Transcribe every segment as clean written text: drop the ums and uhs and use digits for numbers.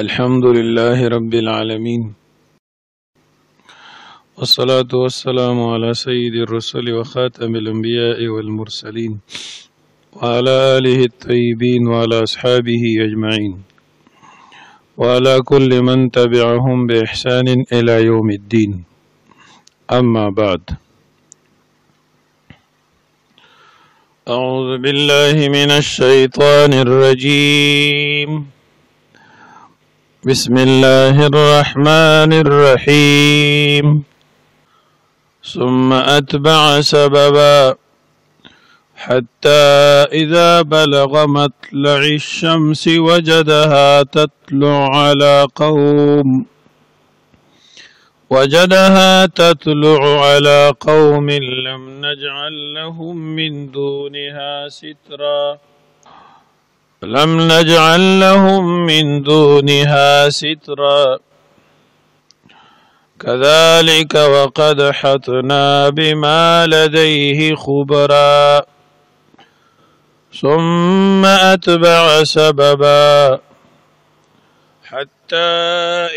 अल्हम्दुलिल्लाहि रब्बिल आलमीन वस्सलातु वस्सलामु अला सय्यिदिर रुसुलि व खातमिल अंबिया'i वल मुरसलीन व अला आलिहि अत्तय्यिबीन व अला अस्हाबिहि अजमईन व अला कुल्लि मन तबिअहुम बि इहसानिन इला यौमिद्दीन। अम्मा बाद। अऊज़ु बिल्लाहि मिनश शैतानिर रजीम। बिस्मिल्लाहिर्रहमानिर्रहीम। सुम्मा अत्बअ सबबा हत्ता इज़ा बलग मत्लअश शम्सि वजदहा तत्लुअ अला क़ौमिन लम नजअल लहुम मिन दूनिहा सित्रा कज़ालिक वक़द अहतना बिमा लदैहि खुबरा। सुम्मा अत्बअ सबबा हत्ता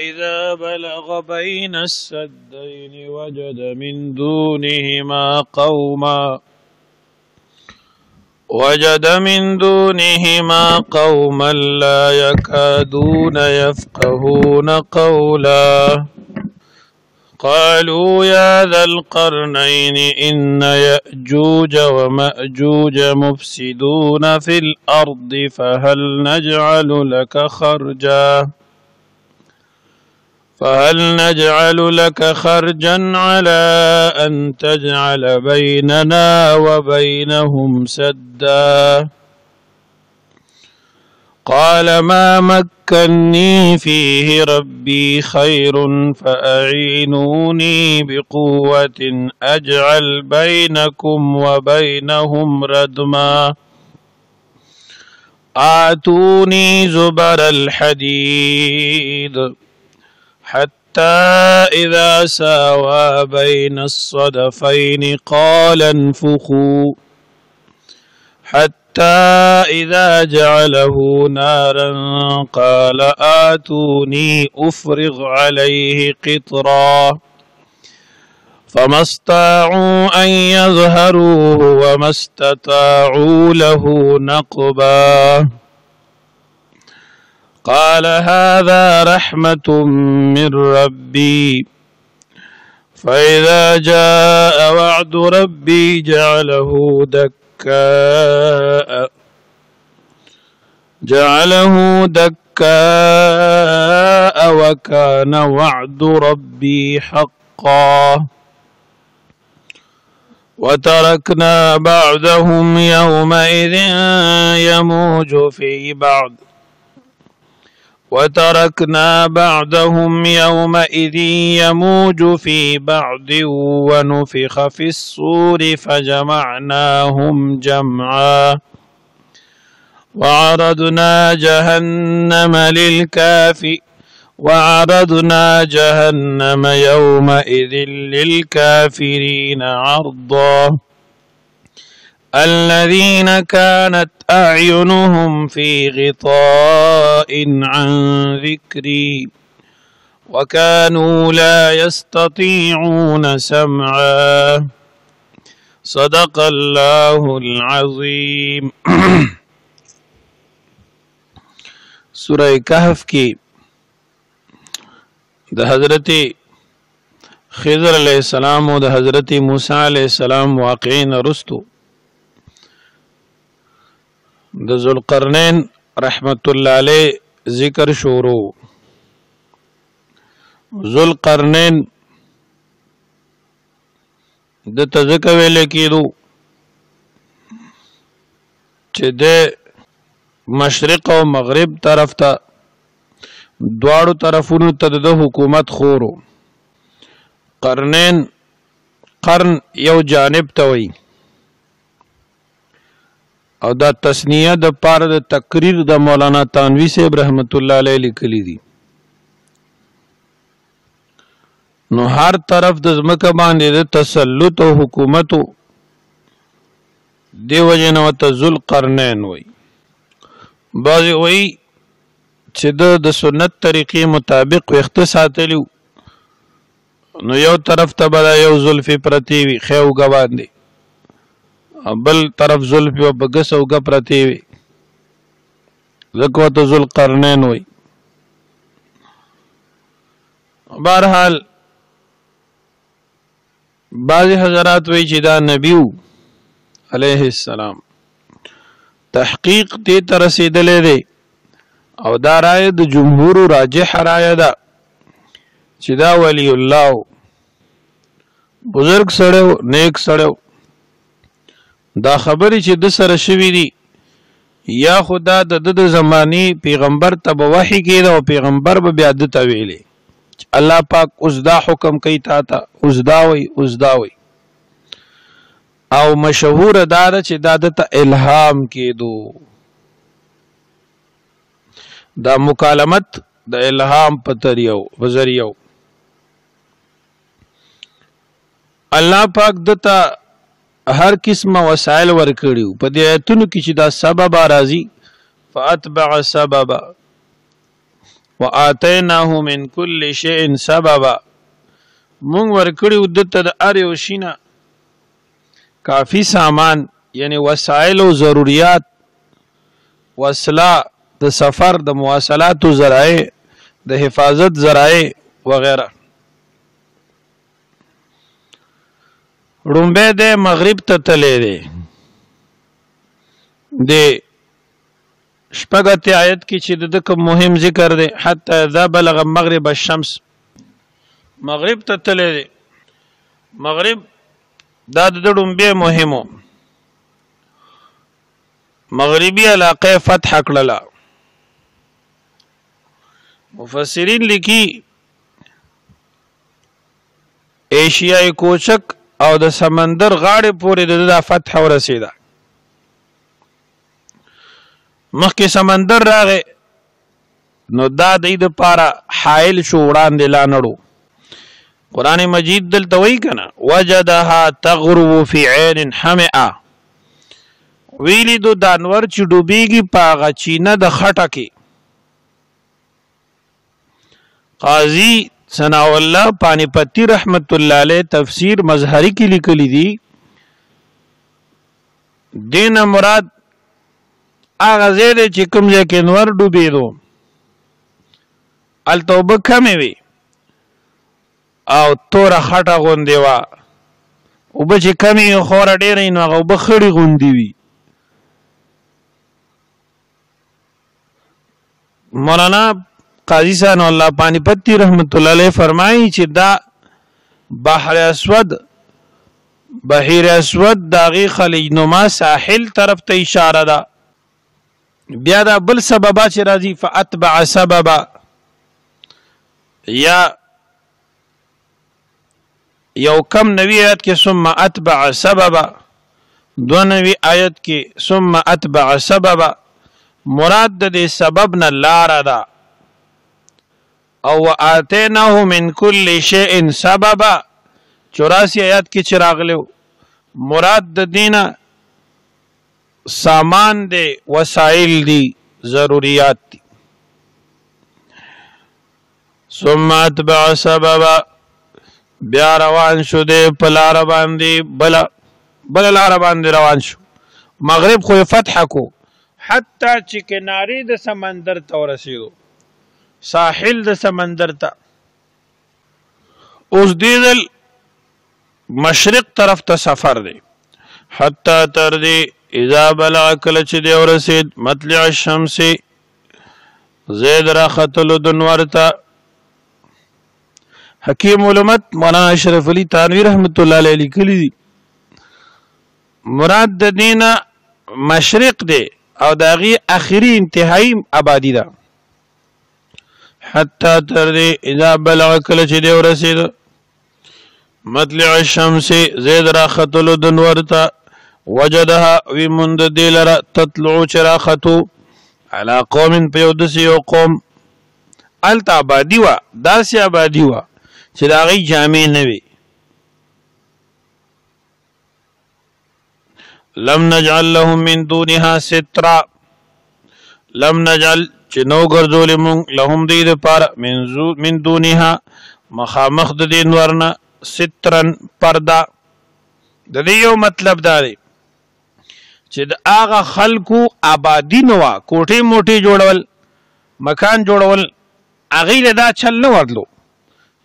इज़ा बलग बैन अस्सद्दैनि वजद मिन दूनिहिमा क़ौमन ला यकादून यफ़क़हून क़ौला। क़ालू या ज़ल क़रनैनि इन्न यअजूज व मअजूज मुफ़्सिदून फ़िल अर्दि फ़हल नजअलु लक खर्जन अला अन तजअल बैनना व बैनहुम सद्दा। क़ाल मा मक्कन्नी फ़ीहि रब्बी खैरुन फ़अईनूनी बिक़ुव्वतिन अजअल बैनकुम व बैनहुम रदमा। आतूनी ज़ुबरल हदीद हत्ता इज़ा सावा बैन अस्सदफ़ैनि क़ाल अन्फ़ुख़ू हत्ता इज़ा जअलहू नारन क़ाल आतूनी उफ़्रिग़ अलैहि क़ित्रा। फ़मस्ताअू अन यज़हरूहु वमस्तताअू लहू नक़बा। क़ाल हाज़ा रहमतुम मिर रब्बी फ़इज़ा जाअ वअदु रब्बी जअलहू दक्काअ व कान वअदु रब्बी हक़्क़ा। वतरकना बअदहुम यौमइज़िन यमूज फ़ी बअद वनुफ़िख़ फ़िस्सूरि फ़जमअनाहुम जमआ। वअरदना जहन्नम यौमइज़िन लिलकाफ़िरीन अर्दा। الذين كانت أعينهم في غطاء عن ذكري وكانوا لا يستطيعون سمعا। صدق الله العظيم। सूरह कहफ की द हज़रत खिज़र अलैहिस्सलाम और द हज़रत मूसा अलैहिस्सलाम वाक़ईन रुस्तु द ज़ुल्क़रनैन रहमतुल्लाह अलैह ज़िक्र शुरू। ज़ुल्क़रनैन द तज़किया वेले कीदू चे दे मशरिक़ और मग़रिब तरफ ता द्वाड़ो तरफुनु तद हुकूमत खोरो। क़रनैन क़र्न यौ जानिब तवई और दा तस्निया द पार द तकरीर द मौलाना तानवी साहब रहमतुल्लाह अलैह लिखली दी। नो हर तरफ द ज़मका बांधे द तसल्लुत और हुकूमत दे वजह न व ज़ुल्क़रनैन वई। बाज़ी वही چې د سنت طریقې مطابق وخت ساتلی نو یو طرف ته به یو زلفې پرتې وي ښې اوږه باندې بل طرف زلفې به په ګس اوږه پرتې وي ځکه ورته ذوالقرنین وایي. بهرحال بعضې حضرات وایي چې دا نبي و علیه السلام. تحقیق دې ته رسېدلی دی او دا رایه د جمهورو راجحه رایه ده چې دا ولی الله و، بزرګ سړی و، نیک سړی و. دا خبرې چې د سره شوي دي یا خو دا د د زمانې پیغمبر ته به وحي کېده او پیغمبر به بیا ده ته ویلې الله پاک اوس دا حکم کوي تا ته، اوس دا وایي، اوس دا وایي. او مشهوره دا ده چې دا ده ته الهام کېدو. دا مکالمت د الهام په ذریعه الله پاک دته هر قسمه وسایل ورکړي په دې آیتونو کې چې دا سبب راځي فاتبع سببا واتیناه من كل شيء سببا. مونږ ورکړي دته د هر یو شي نه کافی سامان یعنی وسایل او ضروريات، وسله د سفر د مواصلاتو ذرایع، د حفاظت ذرایع وغیرہ. رومبه د مغرب ته تللی دی د شپږ آیت کې چې د کوم مهم ذکر دی حتی اذا بلغ مغرب الشمس، مغرب ته تللی دی. مغرب دا د رومبه مهمو مغربي علاقه فتح کړله. مفسرین لیکي ایشیای کوچک او د سمندر غاړې پورې د فتح ورسېده. مخکې سمندر راغی نو دا د دې لپاره حائل شو، وړاندې لا نړو. قرآن مجید دلته وایي که نه وجدها تغرب فی عین حمئه، ویلی دو دانور چې ډوبېږي په هغه چینه د خټه کې. قاضی ثناء الله پانیپتی رحمت الله علیه تفسیر مظهری کې لیکلی دی دین مراد هغه ځای دی چې کوم ځای کې انور ډوبېدو هلته اوبه کمې وي او توره خټه غوندې وه، اوبه چې کمې وي خوره ډېره وي نو هغه اوبه خړې غوندې وي. مولانا قاضی ثناء الله پانیپتی رحمت الله علیه فرمایي چې دا بحر اسود داغي خلیج نما ساحل طرف ته اشاره ده. بیا دا بل سببا چې راځي فاتبع سببا، یا یو کم نوی آیت کې ثم اتبع سببا، دو نوی آیت کې ثم اتبع سببا، مراد د دې سبب نه لاره ده. او آتیناه من کل شیء سببا 84 آیات کې چې راغلو مراد د دینه سامان دی، وسایل دی، ضروریات دی. ثم اتبع سببا، بیا روان شو دی په لاره باندې بل لاره باندې روان شو. مغرب خو فتح کو حتی چې کنارې د سمندر ته ورسېدو، ساحل د سمندر ته. اوس دیدل مشرق طرف ته سفر دی حتی تر دی اذا بلغ کله چې دی ورسېد مطلع الشمس زید را ختلو د نور ته. حکیم علمت مولانا اشرف علی تانوی رحمت الله علیه لیکلی دی مراد د دینه مشرق دی او داغي اخري انتهایی آبادی ده. حتی تر دی اذا بلغ کله چې دی ورسېد مطلع الشمس زید را ختلو د نور ته وجدها وی مند دی لره تطلعو چې را ختو علی قوم په یو داسې یو قوم هلته آبادي وه، داسې آبادي وه چې د هغې جامې نه وي. لم نجعل لهم من دونها سترا، لم نجعل چې نو ګرځولې مونږ لهم دوی دپاره من دونها مخامخ د دې نور نه سترن پرده. د دې یو مطلب دا دی چې د هغه خلکو آبادي نه وه، کوټې موټې جوړول، مکان جوړول، هغوی له دا چل نه ورتلو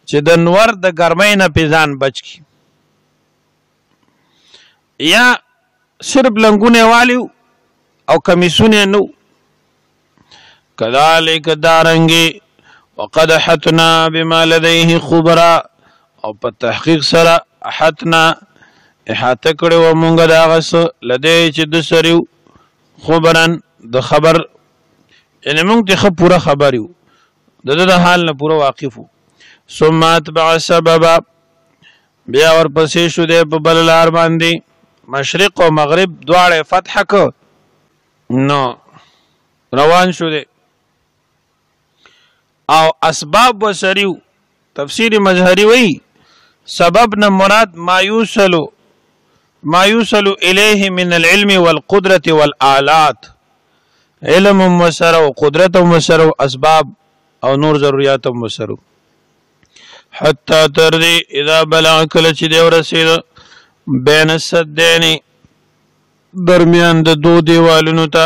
چې د نور د ګرمۍ نه پې ځان بچ کړي، یا صرف لنګونه والی او کمیسونه نو. کذالک دارنګې وقد احطنا بما لديه خبرا، او په تحقیق سره احطنا احاطه کړی وه مونږ د هغه څه لدی چې د سره یو خبرن د خبر، یعنې مونږ ته ښه پوره خبر یو، د ده د حال نه پوره واقف وو. ثم اتبع سببا، بیا ورپسې شو دی په بله لار باندې، مشرق او مغرب دواړه فتح که نو روان شو دی. او اسباب وسریو تفسیر مظهری وی سبب نه مراد ما یوصل الیه من العلم والقدرة والآلات، علم مسره و قدرت مسره و اسباب او نور ضروریات مسره. حتی تردی اذا بلغ کله چې دی ورسېده بین السدین درمیان د دو دیوالونو ته،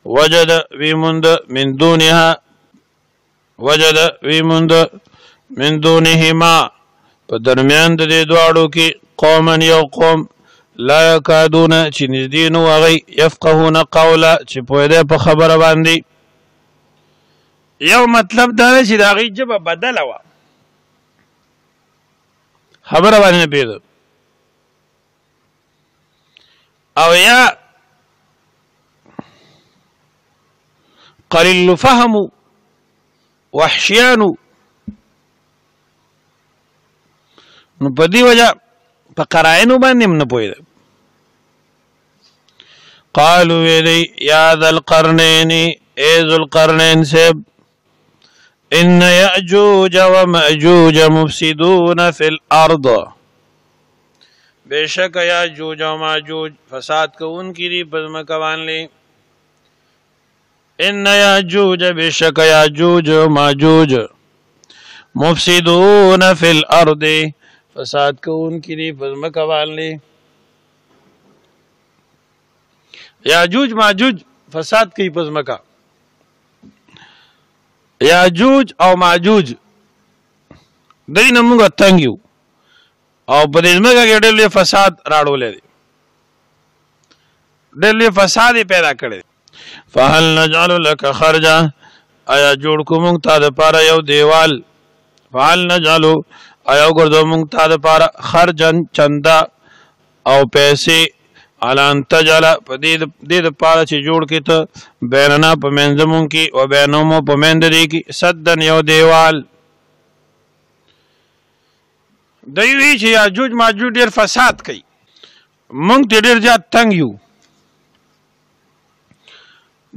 وجد ویموند من دونها وجد ویموند من دونهما په درمیان د دې دواړو کې قوما یو قوم لا یکادون چې نږدې نه و هغوی یفقهون قولا چې پوهېدی په خبره باندې. یو مطلب دا دی چې د هغوی ژبه بدله وه، خبره باندې نه پوهېده، او یا قلیل فهمو وحشیانو، نو په دې وجه په قرائنو باندې هم نه پوهېده. قالو ویلی یا ذا القرنین، ای ذو القرنین صاحب، ان یأجوج و مأجوج مفسدون فی الارض، بیشک یأجوج و مأجوج فساد کوونکي دي په ځمکه باندې. ان یأجوج بیشک یأجوج و مأجوج مفسدون فی الارض فساد کوونکي دي په ځمکه باندې. یأجوج مأجوج فساد کوي په ځمکه. یأجوج او مأجوج دوی نه موږ تنګ یو او په دې ځمکه کې ډېر لوی فساد راوړلی دی، ډېر لوی فساد یې پیدا کړی دی. فهل نجعل لك خرجا، آیا جوړ کړو موږ تا دپاره یو دیوال، فهل نجعلو آیا وګرځو موږ تا دپاره خرجن چنده او پیسې، علی ان تجعل په دې دپاره چې جوړ کړې ته بیننا په منځ مونږ کې و بینهم په منځ د دې کې سدن یو دیوال. دوی وایي چې یاجوج ماجوج ډېر فساد کوي، مونږ ته ډېر زیات تنګ یو،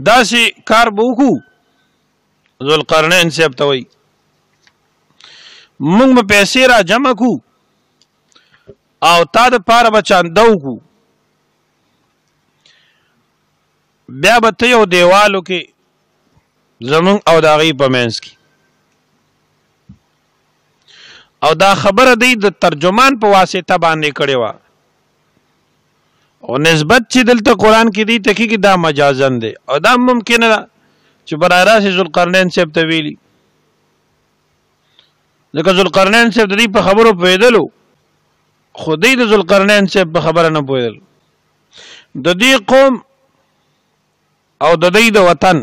داسې کار به وکړو. ذوالقرنین صاحب ته وایي مونږ به پیسې را جمع کړو او تا دپاره به چانده وکړو، بیا به ته یو دیوالو کې زمونږ او د هغوی په منځ کې. او دا خبره دی د ترجمان په واسطه باندې کړې وه، او نسبت چې دلته قرآن کې دی ته کېږي دا مجازن دی، او دا ممکنه ده چې براه راست ذوالقرنین صاحب ته ویلي، ځکه ذوالقرنین صاحب د دې په خبرو پوهېدلو، خو دی د ذوالقرنین صاحب په خبره نه پوهېدل. د دې قوم او د دوی د وطن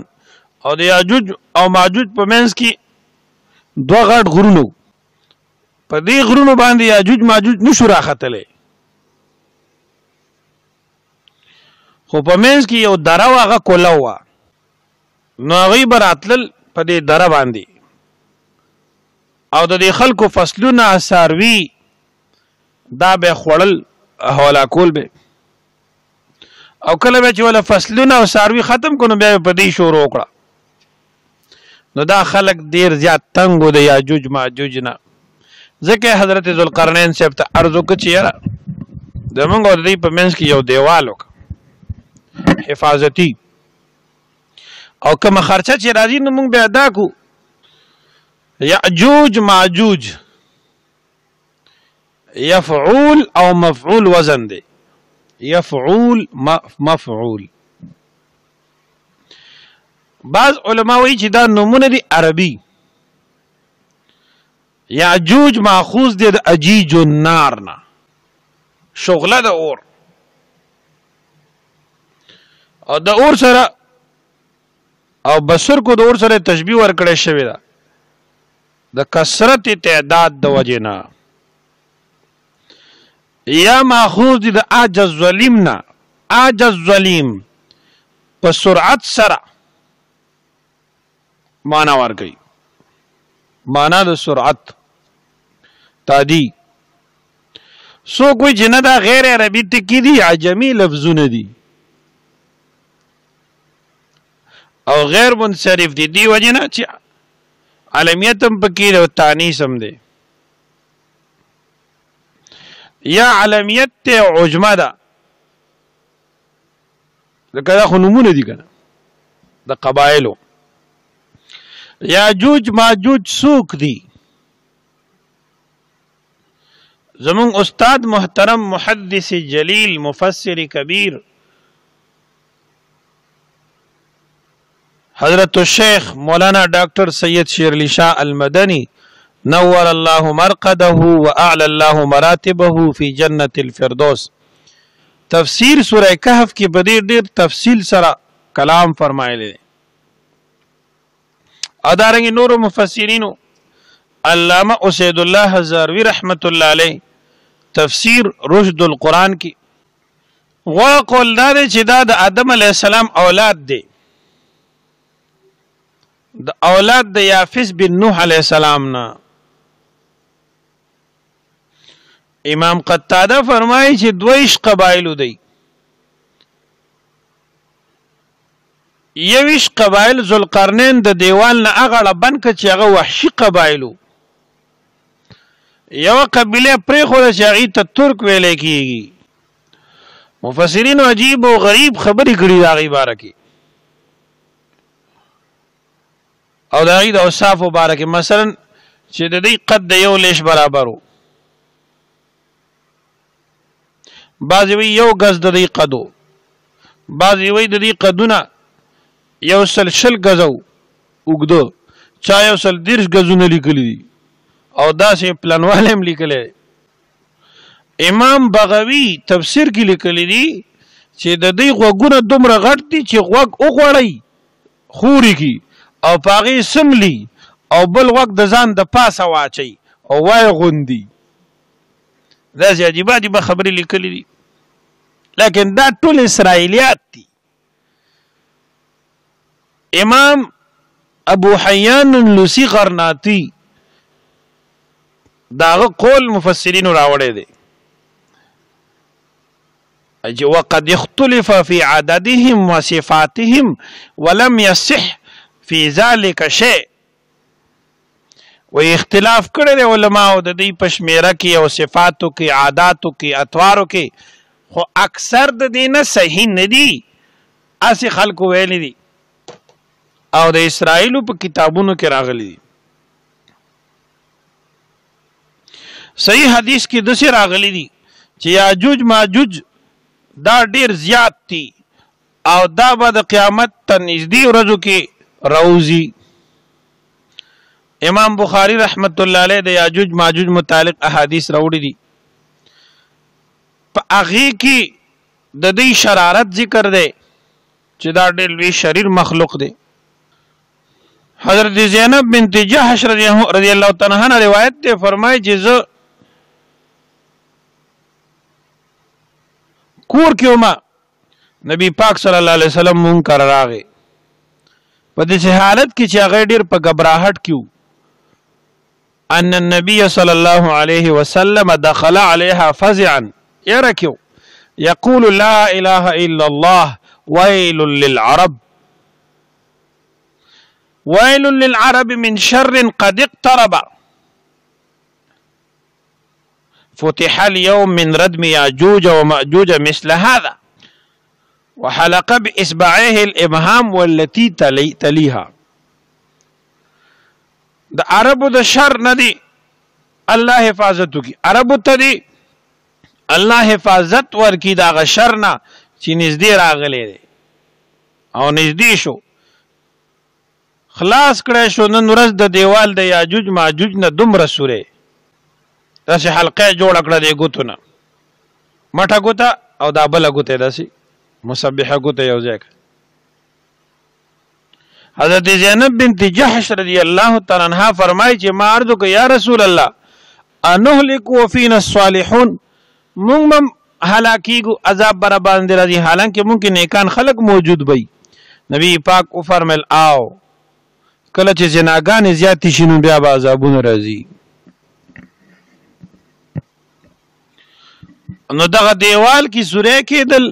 او د یاجوج او ماجوج په منځ کې دوه غټ غرونه، په دې غرونو باندې یاجوج ماجوج نشو راختلی، خو په منځ کې یو دره وه، هغه کوله وه، نو هغوی به راتلل په دې دره باندې او د دې خلکو فصلونه څاروي دا به خوړل حواله کول به، او کله به چې ولا فصلونه او څاروي ختم کړو نو بیا په دې شروع وکړه. نو دا خلک ډېر زیات تنګ و د یاجوج ماجوج نه، ځکه حضرت ذوالقرنین صاحب ته عرض وکړه چې یاره زمونږ او د دوی په منځ کې یو دیوال وکړه حفاظتي، او کومه خرچه چې راځي نو موږ به ادا کو. یاجوج ماجوج یفعول او مفعول وزن دی، یفعول مفعول. بعض علما وایي چې دا نومونه دي عربي. یاجوج ماخوذ دی د اجیج النار نه، شغله د اور، او د اور سره او بصر کو د اور سره تشبیه ورکړی شوی ده د کثرت تعداد د وجې نه. یا ماخوذ دی د عجز ظلیم نه، عجز ظلیم په سرعت سره معنا ورکوي، معنا د سرعت تادی. سو کوئی چې نه دا غیر عربي ټکي دي، عجمي لفظونه دي او غیر منصرف دي، دی وجه نه چې علمیت هم پکې او تانیث هم دی. یا علمیت ته عجمه ده، لکه دا خو نومونه دي کنه د قبایلو. یاجوج ماجوج سوک دی؟ زمون استاد محترم محدث جلیل مفسر کبیر حضرت الشیخ مولانا ڈاکٹر سید شیر علی شاہ المدنی نور الله مرقده واعلى الله مراتبه في جنة الفردوس تفسیر سورہ کہف کی بدیر دیر تفصیل سرا کلام فرمائے. ادارنگی نور مفسرینو علامہ اسید اللہ ہزاروی رحمت اللہ علیہ تفسیر رشد القرآن کی غوړه قول دا دی چې دا د آدم علیہ السلام اولاد دی، د اولاد د یافس بن نوح علیہ السلام نه. امام قتاده فرمایي چې دویش قبایلو دی، یویش قبایل ذوالقرنین د دیوال نه اغړه بن که چې هغه وحشي قبایلو، یو قبیله پرېښوده چې هغې ته ترک ویلی کېږي. مفسرینو عجیب او غریب خبرې کړي د هغې باره کې او د هغې د اوصافو باره کې، مثلا چې د دې قد د یو لیش برابر و، بعضې وایي یو ګز د دې قد و، بعضې وایي د دې قدونه یو سل شل ګزه اوږده، چا یو سل دېرش ګزونه لیکلي دي او داسې پلنوالی هم لیکلی. امام بغوی تفسیر کې لیکلی دي چې د دوی غوږونه دومره غټ دي چې غوږ وغوړی خوري کی او په هغې سملي او بل غوږ د ځان د پاسه واچوي او وایې غوندي. داسې عجیبه عجیبه خبرې لیکلي دي، لیکن دا ټول اسرائیلیات دي. امام ابو حیان لوسی غرناطی داغه قول مفسرینو راوړی دی چې وقد اختلف في عددهم وصفاتهم ولم يصح في ذلك شيء. و اختلاف کړی دی علماو د دې په شمیره کې او صفاتو کې عاداتو کې اطوارو کې، خو اکثر د دې نه صحیح نه دي، هسې خلکو ویلی دي او د اسرائیلو په کتابونو کې راغلی دي. صحیح حدیث کې داسې راغلی دي چې یاجوج ماجوج دا ډیر زیات دي او دا به د قیامت ته نږدې ورځو کې راوځي. امام بخاری رحمت الله علیه د یاجوج ماجوج متعلق احادیث راوړي دي، په هغې کې د دوی شرارت ذکر دی چې دا ډېر لوی شریر مخلوق دی. حضرت زینب بنت جحش رضی الله تعالی عنها روایت دی، فرمایي چې زه کور کې وم، نبی پاک صلی الله علیه وسلم مونږ کره راغی په داسې حالت کې چې هغه ډېر په غبراهټ کې و. ان النبي صلى الله عليه وسلم دخل عليها فزعا يركو يقول لا اله الا الله ويل للعرب ويل للعرب من شر قد اقترب فتح اليوم من ردم ياجوج وماجوج مثل هذا. وحلق باصبعيه الابهام والتي تليها. د عربو د شر نه دی الله حفاظت وکي، عربو ته دی الله حفاظت ورکی دا غ شر نه چې نږدې راغلی دی او نږدې شو خلاص کړی شو. نن ورځ د دیوال د یاجوج ماجوج نه دومره سورې داسې حلقه جوړه کړه د ګوتو نه، مټه ګوته او دا بله ګوته داسې مسبحه ګوته یو ځای. حضرت زینب بنت جحش رضی الله تعالی عنها فرمایي چې ما عرض وکړ یا رسول الله انهلك وفينا الصالحون، مونږ هم هلاکیږو عذاب بر باندې راځي حالانکه ممکن نیکان خلق موجود وي. نبی پاک او فرمایل آو کله چې جناګان زیات شي نو بیا به عذابونه راځي. نو دغه دیوال کی سوره کېدل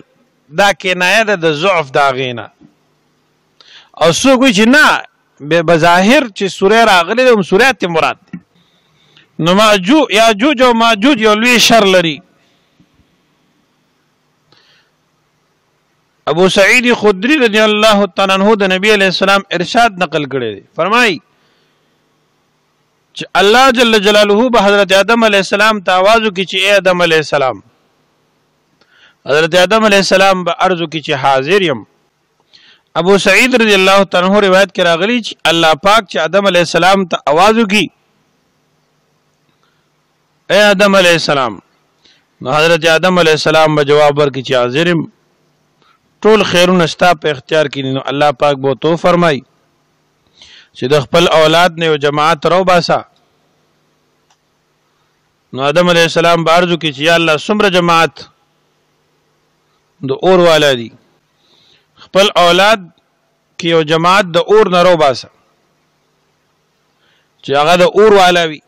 دا کنایه ده د ضعف دا غینا، او څوک وایي چې نه به بظاهر چې سوره راغلي هم سوره ته مراد ده. نو یاجوج او ماجوج یو لوی شر لري. ابو سعید خدری رضی الله تعالی عنہ د نبی علیہ السلام ارشاد نقل کړی دی، فرمایي چې الله جل جلاله به حضرت آدم علیہ السلام ته आवाज وکړي چې اے آدم علیہ السلام. حضرت آدم علیہ السلام به عرض وکړي چې حاضر یم. ابو سعید رضی الله تعالی عنہ روایت کې راغلی چې الله پاک چې آدم علیہ السلام ته आवाज وکړي اے آدم علیہ السلام، نو حضرت آدم علیہ السلام به جواب ورکړي چې حاضر یم. ټول خیرونه ستا په اختیار کې، نو الله پاک به تو فرمای چې د خپل اولاد نه یو جماعت رو باسا. نو آدم علیہ السلام به عرض وکړي چې یا الله څومره جماعت د اور والا دي، خپل اولاد کې یو جماعت د اور نه رو باسا چې هغه د اور والا وي.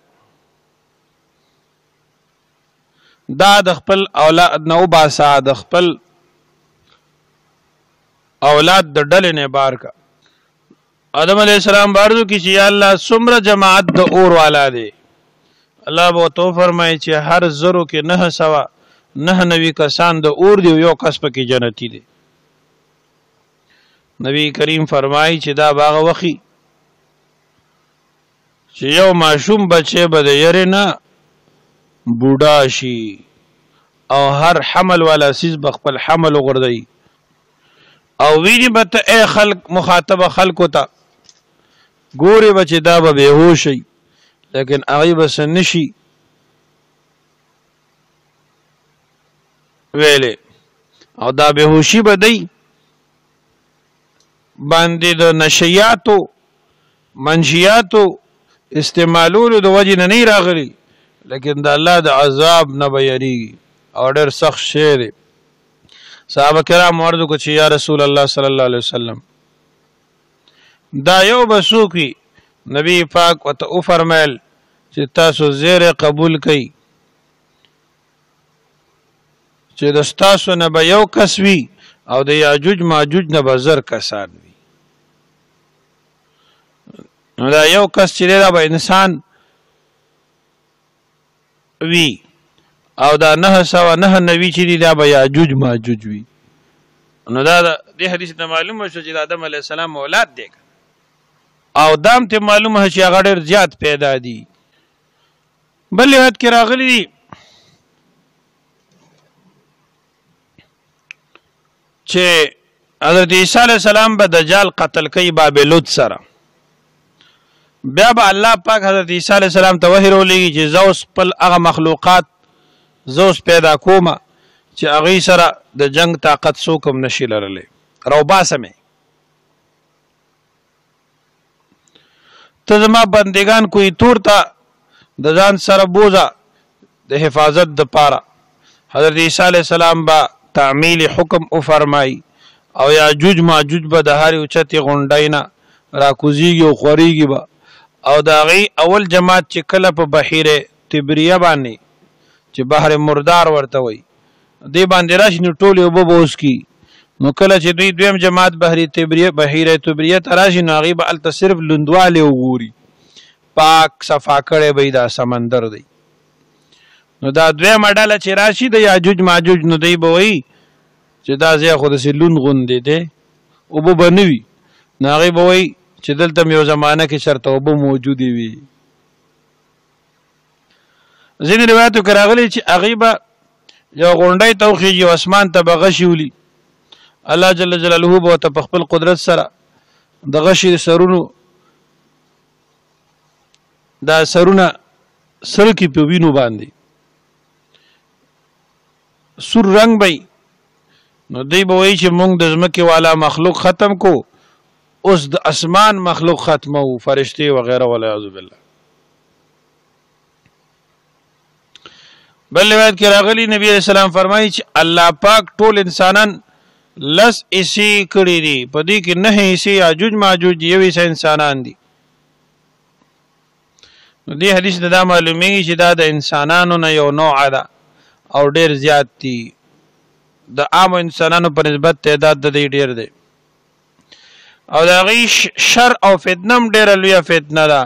دا د خپل اولاد نه وباسا، د خپل اولاد د ډلې نه بار کا. آدم علیہ السلام بارزو کی چې یا الله څومره جماعت د اور والا دی. الله به تو فرمایي چې هر زرو کې 999 کسان د اور دی، یو کس پکې جنتی دی. نبی کریم فرمایي چې دا باغ وخی چې یو ماشوم بچي به د یری نه بوډا شي او هر حمل والا سیز بخپل حمل غردي او ویني بته اے خلق مخاطب خلق ہوتا ګوري بچي دا به بهوش شي لیکن هغه بس نشي ویلې او دا بهوشي بدای باندې د نشیاتو منشیاتو استعمالولو د وجه نه راغلي، لیکن د الله د عذاب نه بیریږي او ډېر سخت شی دی. صحابه کرام ورته کو چې یا رسول الله صلی الله علیه وسلم دا یو بسوکی. نبی پاک وته او فرمایل چې تاسو زیر قبول کړئ چې د تاسو نه به یو کس وي او د یاجوج ماجوج نه به زر کسان وي. نو دا یو کس چې دا به انسان وی او دا 999 چې دا به یاجوج ماجوج وي. نو دا د حدیث ته معلومه شو چې د آدم علی السلام اولاد دی او دام ته معلومه چې هغه ډېر زیات پیدا دي. بل روایت کې راغلی دي چې حضرت عیسی علیہ السلام به دجال قتل کوي بابلود سره. بیا به الله پاک حضرت عیسی علیہ السلام ته وحی راولېږي چې زوس خپل هغه مخلوقات زوس پیدا کومه چې هغه سره د جنگ طاقت څوک هم نشي لرلی، روباسمه ته زما بندگان کوئی تور ته د ځان سره بوزا د حفاظت د پاره. حضرت عیسی علیہ السلام با تعمیل حکم او فرمای او یاجوج ماجوج به د هر اوچتي غونډینا راکوزیږي او خوريږي با او دا غي اول جماعت چې کله په بحیره تبریه باندې چې بحر مردار ورته وي دی باندې راشي نو ټول یو بوس کی. نو کله چې دوی دویم جماعت بحیره تبریه تراشي نو غي به الته صرف لندواله وګوري پاک صفا کړي به دا سمندر دی. نو دا دویم اډاله چې راشي د یاجوج ماجوج نو دی به وي چې دا ځای خو داسې لوند غوندې دی اوبه به نه وي نو هغوی به وایي چې دلته م یو زمانه کې شرط اوبه موجودې وي. ځینې روایتو کې راغلي چې هغوی به یو غونډۍ ته وخېږي او اسمان ته به غشي ولي الله جل جلاله به ورته په خپل قدرت سره د غشي سرونو دا سرونه سر کې په وینو باندې سور رنگ بی نو دی به وایي چې موږ د ځمکې والا مخلوق ختم کو اوس د اسمان مخلوق ختمو فرشتي وغیره والعیاذ بالله. بل روایت کې راغلی نبی علیہ السلام فرمایي چې الله پاک ټول انسانان لس حصې کړي دي په دې کې 9 حصې یاجوج ماجوج یو حصہ انسانان دي. نو دې حدیث دا معلومیږي چې دا د انسانانو نه یو نوع ده او ډیر زیات دي د عام انسانانو په نسبت تعداد د دې ډیر دی او دا غي شر او فتنه ډیر لوی فتنه ده.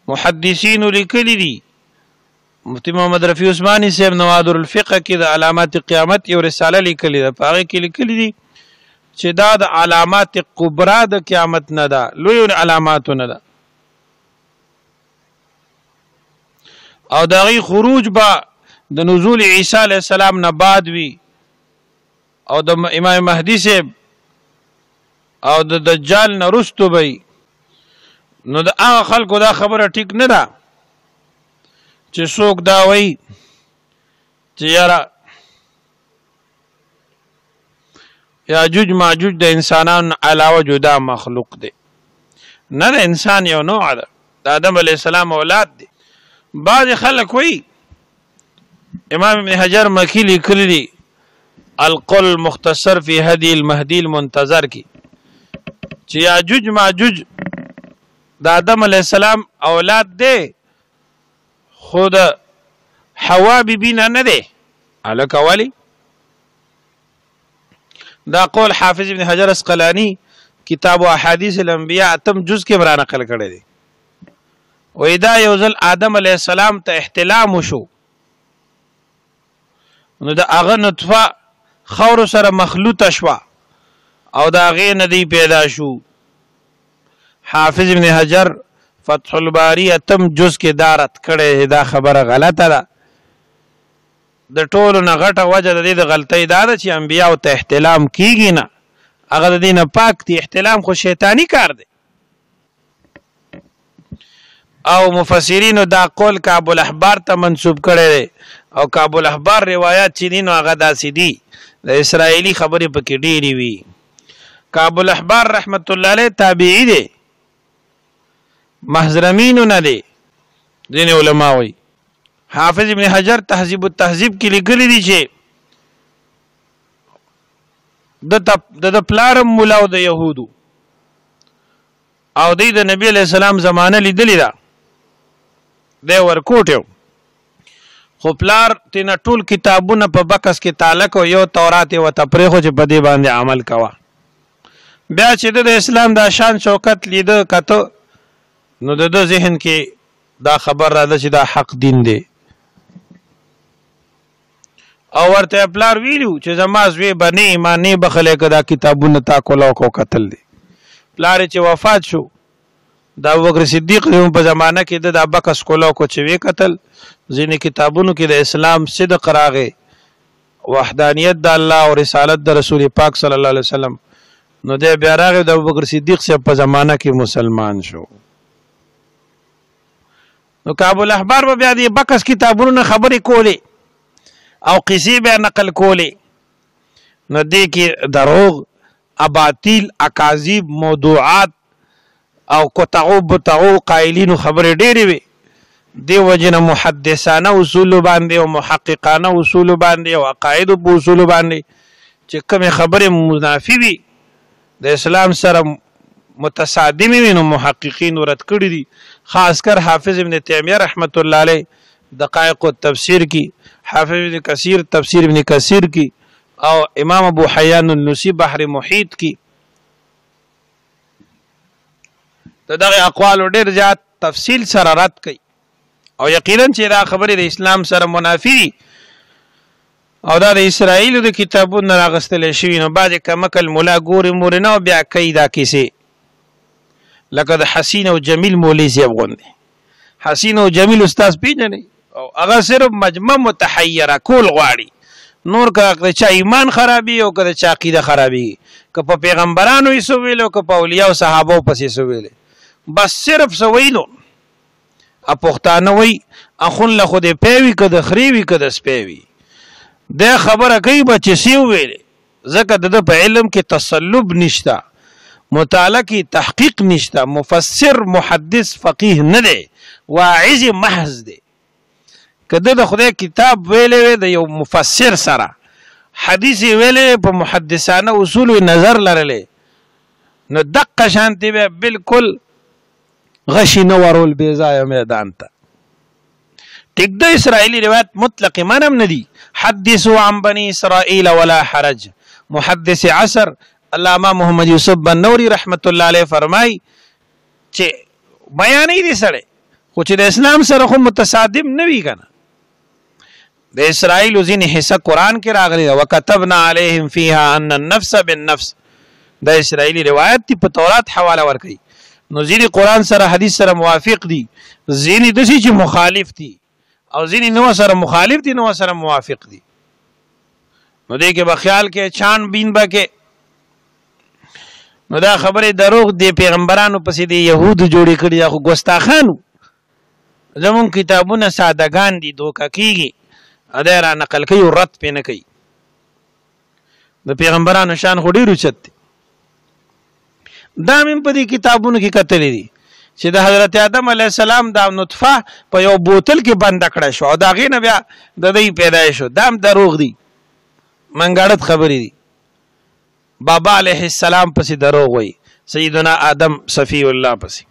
محدثین لیکلي دي مفتی محمد رفیع عثماني صاحب نوادر الفقه کې د علامات قیامت یو رساله لیکلې ده په هغه کې لیکلي دي چې دا د علامات کبرا د قیامت نه ده لوی علامات نه ده او دا غي خروج با د نزول عیسی علیه السلام نه بعد وی او د امام مهدی صاحب او د دجال نه رستو وي نو د هغه خلکو دا خبره ټیک نه ده چې څوک دا وایي چې یاره یاجوج ماجوج د انسانانو علاوه جدا مخلوق دی نه د انسان یو نوع ده د آدم علیه السلام اولاد دی. بعض خلک وایي امام ابن حجر مکی لیکلی دی القول مختصر فی هدی المهدی المنتظر کی چې یاجوج ماجوج د آدم علیه السلام اولاد دی خود حوا بیبینا نه دی الکه ولی دا قول حافظ ابن حجر اسقلانی کتاب احادیث الانبیاء اتم جز کې برا نقل کړی دی و اذا یوزل آدم علیه السلام ته احتلام وشو نو دا هغه نطفه خور سره مخلوطه شو او دا هغې نه دی پیدا شو. حافظ ابن حجر فتح الباری اتم جز کې دارت کړي دا خبره غلطه ده د ټولو نه غټه وجه د دې د غلطۍ دا ده چې انبیاء ته احتلام کیږي نه هغه د دې نه پاک دي احتلام خو شیطانی کار دی او مفسرینو دا قول کعب الاحبار ته منسوب کړی دی او کعب الاحبار روایت چې دي نو هغه داسې دي د اسرائیلي خبرې پکې ډېرې وي. کعب الاحبار رحمت الله علیه تابعی دی محضرمینو نه دی ځینې علما وایي. حافظ ابن حجر تهذیب التهذیب کې لیکلي دي چې د پلارم مولا د یهودو او د نبی علیہ السلام زمانه لیدلی ده دی ورکوټ خو پلار تینا ټول کتابونه په بکس کې تعلق او یو تورات و تفریخو چې په دې باندې عمل کوا. بیا چې د اسلام د شان شوکت لیده کته نو د ذهن کې دا خبر راځي چې دا حق دین دی او ورته پلار ویلو چې زما زوی باندې ایمان نه بخله کدا کتابونه تا کولو کو قتل دی. پلار چې وفات شو دا ابوبکر صدیق په زمانہ کې د بکس کولو کو چې وی قتل ځینې کتابونو کې د اسلام صدق راغې وحدانیت د الله او رسالت د رسول پاک صلی الله علیه وسلم نو د بیا راغې د ابوبکر صدیق سے په زمانہ کې مسلمان شو. نو کعب الاحبار به بیا د بکس کتابونو خبرې کولې او قصې به نقل کولې نو دې کې دروغ اباطیل اکاذیب موضوعات او قطعو قائلین خبرې ډېرې وي دی وجنه محدثانه اصول باندې او محققانه اصول باندې او عقاید په اصول باندې چې کوم خبره منافی وي د اسلام سره متصادم وي نو محققین رد کړی دي. خاص کر حافظ ابن تیمیہ رحمت الله علیه دقائق التفسیر کی حافظ ابن کثیر تفسیر ابن کثیر کی او امام ابو حیان النوسی بحر محیط کی دغه اقوال ډېر زیات تفصیل سره رد کړي او یقینا چې دا خبره د اسلام سره منافی او دا د اسرائیلو د کتابونو راغستل شوي نو بعد کمکل مولا ګوري موري نو بیا کوي دا کیسې لکه د حسین او جمیل مولوی صاحب غوندې حسین او جمیل استاد پیژنې او هغه صرف مجمع متحیره کول غواړي نور که چا ایمان خرابي او که چا عقیده خرابي که په پیغمبرانو یې سو ویلو که په اولیاء او صحابه پسې سو ویلې بس صرف سو ویلو ا پښتانه وی اخون له خو دې پیوي که د خریوي که د سپیوي د خبره کوي بچ سی ویلې ځکه د په علم کې تصلب نشته مطالعه کې تحقیق نشته مفسر محدث فقيه نه دی واعظ محض دی کده د خدای کتاب ویلې د یو مفسر سره حدیث ویلې په محدثانه اصول نظر لرلې نو دقه شانتي به بالکل غشي نه ورول بي ځای میدان ته ټیک د اسرائیلی روایت مطلق منم ندي حدثوا عن بني اسرائيل ولا حرج محدث عصر علامه محمد یوسف بنوري رحمت الله علیه فرمای چې بیانې دي سره خو چې د اسلام سره خو متصادم نه وی کنه د اسرائیل ځینې حصہ قران کې راغلي وكتبنا عليهم فيها ان النفس بالنفس د اسرائیلی روایت تی په تورات حواله ورکي نو ځینې قران سره حدیث سره موافق دي ځینې د شي چې مخالف دي او ځینې نو سره مخالف دي نو سره موافق دي نو دې کې به خیال کې چان بین بکه نو دا خبره دروغ دی پیغمبرانو پسې دی يهود جوړې کړی خو ګستاخانو زمون کتابونه سادهګان دي دوکا کیږي اده را نقل کوي او رد پې نه کوي د پیغمبرانو شان خو ډېر اوچت دا مې په دې کتابونو کې کتلې دي چې د حضرت آدم علیه السلام دا نطفه په یو بوتل کې بند کړه شو او دا غي نه بیا د دې پیدایش شو دا دروغ دي منګړت خبرې دي بابا علیه السلام پسې دروغ وای سیدنا آدم صفی الله پسې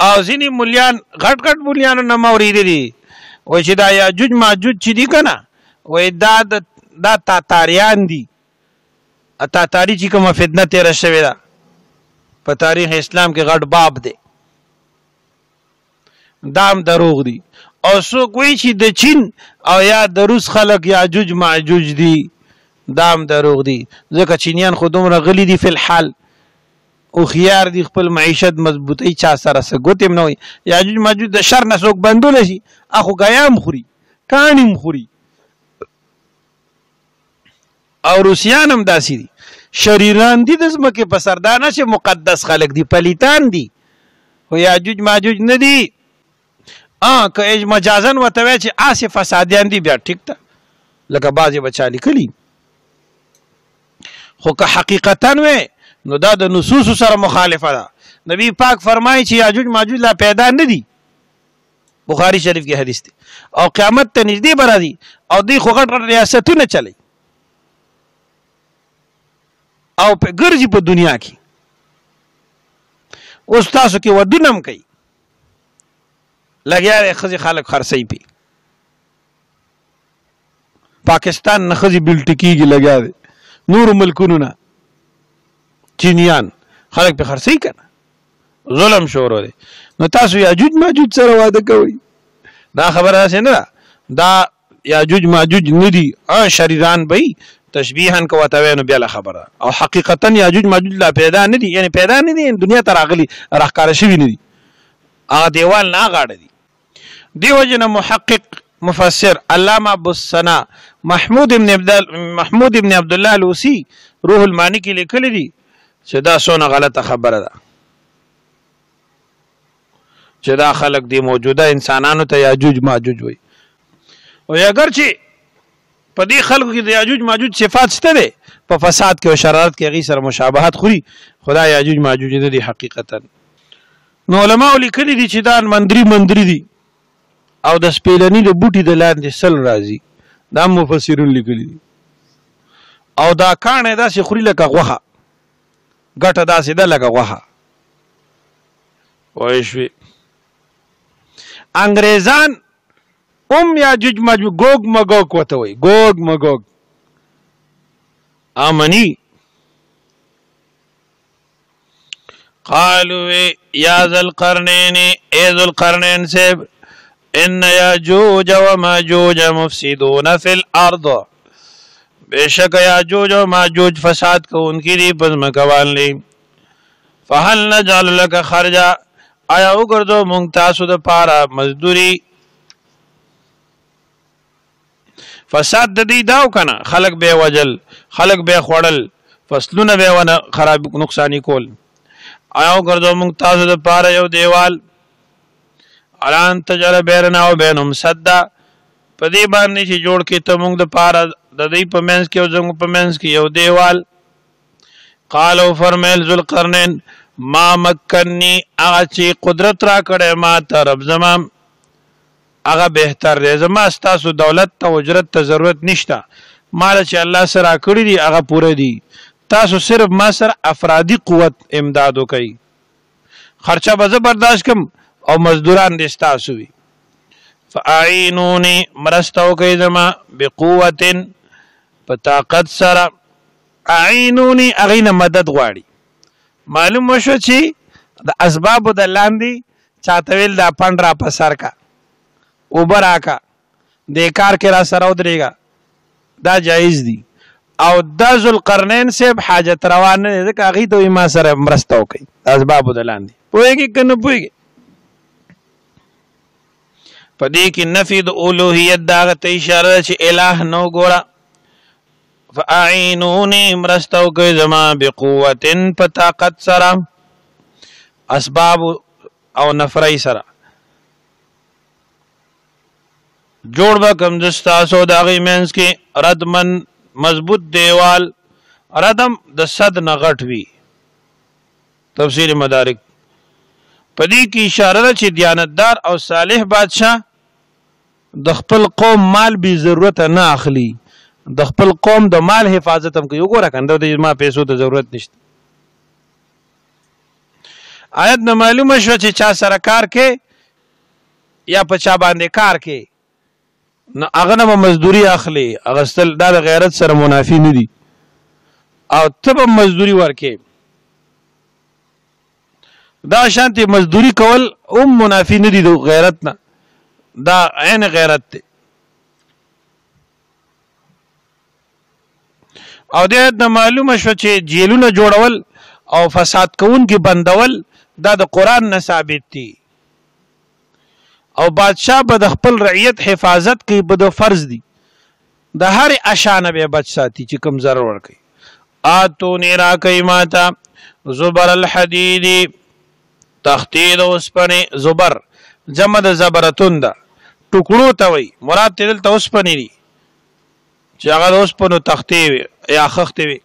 او ځینې مولیان غټ غټ مولیانو نه مورید دي وای چې دا یاجوج ماجوج چې دي کنه وای دا تاتاریان دي تاتاری چې کومه فتنه تیر شوی دا په تاریخ اسلام کې غټ باب دی دام دروغ دي او څوک وای چې د چین او یا د روس خلک یاجوج ماجوج دي دام دروغ دي ځکه چینیان خودم غلي دي فل حال او خيار دي خپل معیشت مضبوطی چا سره سګوتم نه یاجوج ماجوج د شر نه څوک بندول شي اخو غیام خوري کانیم خوري او روسیان هم داسي دي شریران دي د زمکه په سردانه چې مقدس خلق دي پلیتان دي او یاجوج ماجوج نه دي که اج مجازن وتوي چې آسه فسادیان دي بیا ټیک ته لکه بازي بچالي کلی خو که حقیقتا وې نو دا د نصوص سره مخالفه ده نبی پاک فرمایي چې یاجوج ماجوج لا پیدا نه دي بخاری شریف کې حدیث دی او قیامت ته نږدې برادي او دوی خو غټ ریاستونه چلی او په ګرځي په دنیا کې اوس تاسو کې ودونم کوي لګیا خزي خلک خرسي پی پاکستان نه خزي بلټ کیږي لګیا دي نور ملکونو نه چینیان خلک په خرسي کنه ظلم شروع دي نو تاسو یاجوج ماجوج سره واده کوي دا خبره څنګه دا یاجوج ماجوج ندي شریران به تشبیها کوته نو بیا خبره او حقیقتا یاجوج ماجوج لا پیدا نه دي یعنی پیدا نه دي دنیا ته راغلي راخکار شوی نه دي هغه دیوال نه غاړه دي دیو جن محقق مفسر علامه ابو السنا محمود ابن عبد الله الوسی روح المانی کې لیکل دي چې دا سونه غلطه خبره ده چې دا خلق دي موجوده انسانانو ته یاجوج ماجوج وي او اگر چې په دې خلقو کې د یاجوج ماجوج صفات شته دي په فساد کې او شرارت کې غي سره مشابهت خوري خدا یاجوج ماجوج دي حقیقتا نو علماء لیکلي دي چې دا مندري دي او د سپیلنی د بوټي د لاندې سل راځي دا مفسرون لیکلي دي او دا کانه دا سي خوري لکه غوخه ګټه دا سي د لکه غوخه وای شوي انګريزان یاجوج ماجوج گوگ مگوگ وته وي گوگ مگوگ امني قالوا يا ذا القرنين ذو القرنين سيب ان ياجوج وماجوج مفسدون في الارض بشک یاجوج و ماجوج فساد کوونکي دي په ځمکه باندې. فهل نجعل لك خرجا آیا وګرځو مونږ تاسو د پاره مزدوري. فساد د دې داو کنه خلق به وجل خلق به خوړل فصلونه به ونه خراب نقصانی کول. آیا وګرځو مونږ تاسو د پاره یو دیوال الان تجل بیرنا او بینهم سدا په دې باندې چې جوړ کې ته مونږ د پاره د دې په منځ کې او زموږ په منځ کې یو دیوال. قالو فرمیل ذوالقرنین ما مکنی هغه چې قدرت را کړی ما ته رب زما هغه بهتر دی. زما ستاسو دولت ته اجرت ته ضرورت نشته. مال چې الله سره کړی دی هغه پوره دی. تاسو صرف ما سره افرادی قوت امداد وکړي. خرچه به زه برداشت کم او مزدوران دې ستاسو وي. فاعینوني مرسته وکړئ زما بقوت په طاقت سره. اعینوني هغې نه مدد غواړي. معلوم وشو چې د اسبابو د لاندې چاته ویل دا پنډ را په سر کا اوبه راکا دې کار کې را سره ودرېږه دا جایز دي. او دا ذوالقرنین صاحب حاجت روا نه دی ځکه هغې ته وایي ما سره مرسته وکړئ د اسبابو د لاندې. پوهېږي که نه پوهېږي. په دې کې نفي د اولوهیت د هغه ته اشاره ده چې اله نو ګوره. فاعینوني مرسته وکړئ زما بقوت په طاقت سره اسباب او نفرۍ سره. جوړ به کم زه ستاسو د هغې منځ کې ردمن مضبوط دیوال. ردم د صد نه غټ وي. تفسیر مدارک په دې کې اشاره ده چې دیانتدار او صالح بادشاه د خپل قوم مال بې ضرورته نه اخلي. د خپل قوم د مال حفاظت هم کوي. وګوره کنه د ما پیسو ته ضرورت نشته. آیت نه معلومه شوه چې چا سره کار کې یا په چا باندې کار کې نو هغه نه به مزدوري اخلي. اخیستل دا د غیرت سره منافي نه دي. او ته به مزدوري ورکې. دا شانتې مزدوري کول هم منافي نه دي د غیرت نه. دا عین غیرت دی. او د آیت نه معلومه شوه چې جیلونه جوړول او فساد کوونکي بندول دا د قرآن نه ثابت دي. او بادشاه به د خپل رعیت حفاظت کوي به د فرض دي. د هر اشانه به بچ ساتي چې کوم ضرر ورکوي. آتونی راکوي ماته زبر الحدید تختې د اوسپنې. زبر جمع د زبرتون ده ټوکړو ته وایي. مراد ته دلته اوسپنې دي چې هغه د اوسپنو تختې وي یا خښتې وي.